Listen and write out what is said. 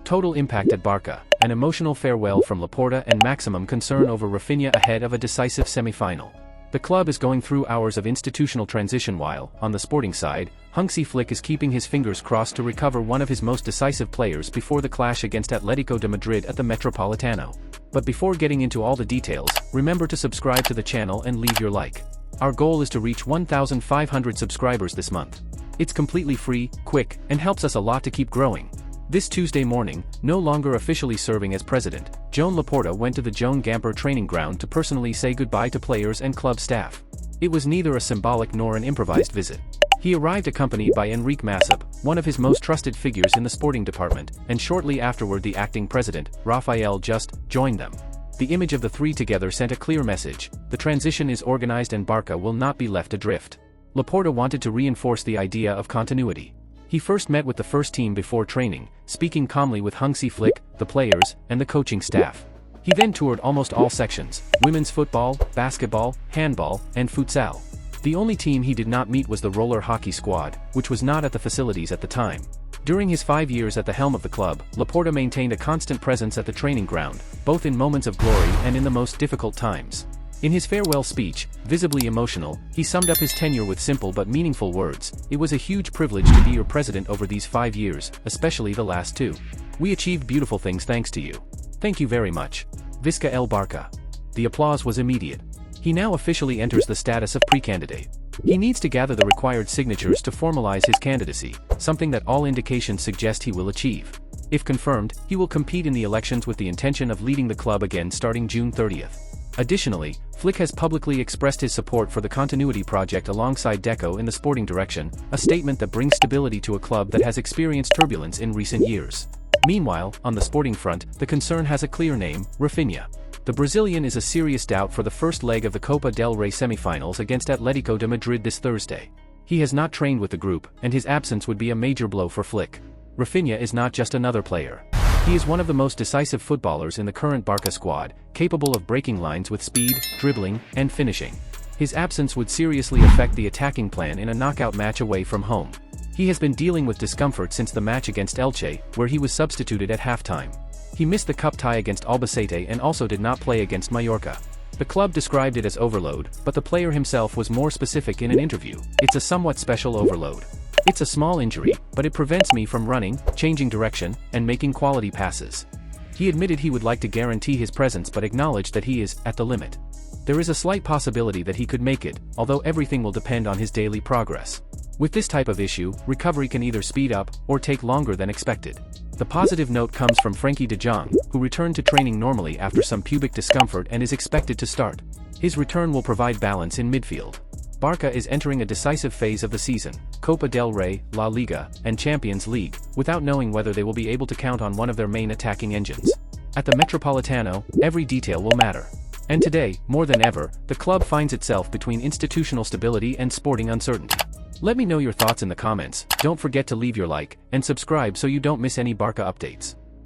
Total impact at Barça, an emotional farewell from Laporta and maximum concern over Raphinha ahead of a decisive semi-final. The club is going through hours of institutional transition while, on the sporting side, Hansi Flick is keeping his fingers crossed to recover one of his most decisive players before the clash against Atletico de Madrid at the Metropolitano. But before getting into all the details, remember to subscribe to the channel and leave your like. Our goal is to reach 1,500 subscribers this month. It's completely free, quick, and helps us a lot to keep growing. This Tuesday morning, no longer officially serving as president, Joan Laporta went to the Joan Gamper training ground to personally say goodbye to players and club staff. It was neither a symbolic nor an improvised visit. He arrived accompanied by Enrique Massip, one of his most trusted figures in the sporting department, and shortly afterward the acting president, Raphael, just joined them. The image of the three together sent a clear message: the transition is organized and Barça will not be left adrift. Laporta wanted to reinforce the idea of continuity. He first met with the first team before training, speaking calmly with Hansi Flick, the players, and the coaching staff. He then toured almost all sections: women's football, basketball, handball, and futsal. The only team he did not meet was the roller hockey squad, which was not at the facilities at the time. During his 5 years at the helm of the club, Laporta maintained a constant presence at the training ground, both in moments of glory and in the most difficult times. In his farewell speech, visibly emotional, he summed up his tenure with simple but meaningful words: "It was a huge privilege to be your president over these 5 years, especially the last 2. We achieved beautiful things thanks to you. Thank you very much. Visca el Barça." The applause was immediate. He now officially enters the status of pre-candidate. He needs to gather the required signatures to formalize his candidacy, something that all indications suggest he will achieve. If confirmed, he will compete in the elections with the intention of leading the club again starting June 30th. Additionally, Flick has publicly expressed his support for the continuity project alongside Deco in the sporting direction, a statement that brings stability to a club that has experienced turbulence in recent years. Meanwhile, on the sporting front, the concern has a clear name: Raphinha. The Brazilian is a serious doubt for the first leg of the Copa del Rey semi-finals against Atletico de Madrid this Thursday. He has not trained with the group, and his absence would be a major blow for Flick. Raphinha is not just another player. He is one of the most decisive footballers in the current Barça squad, capable of breaking lines with speed, dribbling, and finishing. His absence would seriously affect the attacking plan in a knockout match away from home. He has been dealing with discomfort since the match against Elche, where he was substituted at halftime. He missed the cup tie against Albacete and also did not play against Mallorca. The club described it as overload, but the player himself was more specific in an interview: "It's a somewhat special overload. It's a small injury, but it prevents me from running, changing direction, and making quality passes." He admitted he would like to guarantee his presence but acknowledged that he is at the limit. There is a slight possibility that he could make it, although everything will depend on his daily progress. With this type of issue, recovery can either speed up or take longer than expected. The positive note comes from Frenkie de Jong, who returned to training normally after some pubic discomfort and is expected to start. His return will provide balance in midfield. Barça is entering a decisive phase of the season: Copa del Rey, La Liga, and Champions League, without knowing whether they will be able to count on one of their main attacking engines. At the Metropolitano, every detail will matter. And today, more than ever, the club finds itself between institutional stability and sporting uncertainty. Let me know your thoughts in the comments. Don't forget to leave your like and subscribe so you don't miss any Barça updates.